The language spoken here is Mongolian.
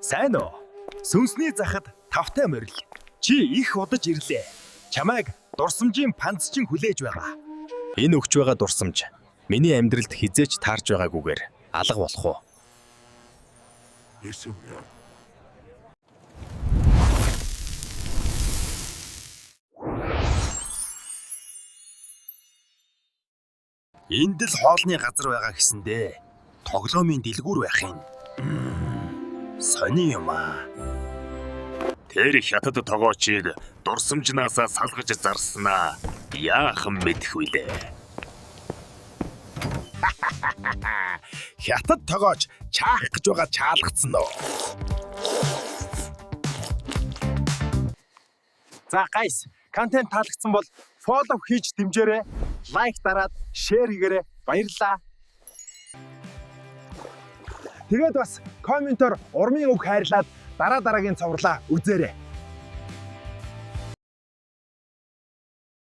Сайн уу? Сүнсний захад тавтай морил. Чи их удаж ирлээ. Чамайг дурсамжийн панцчин хүлээж байгаа. Энэ өгч байгаа дурсамж миний амьдралд хизээч таарж байгаагүйгээр алга болох уу? Энд л хоолны газар байгаа гэсэндээ тоглоомын дэлгүүр байх юм. Сони юм аа. Тэр хятад тогоочийг дурсамжнаасаа салгаж зарснаа яахан мэдэх вүлээ. Хятад тогооч чаах гэж байгаа чаалгацсан уу? За гайс, контент таалагдсан бол фоллоу хийж дэмжээрэй. Лайк дараад шеэр хийгээрэй. Баярлалаа. Тэгээд бас комментоор урмын үг хайрлаад дараагийн цовруулаа үзээрэй.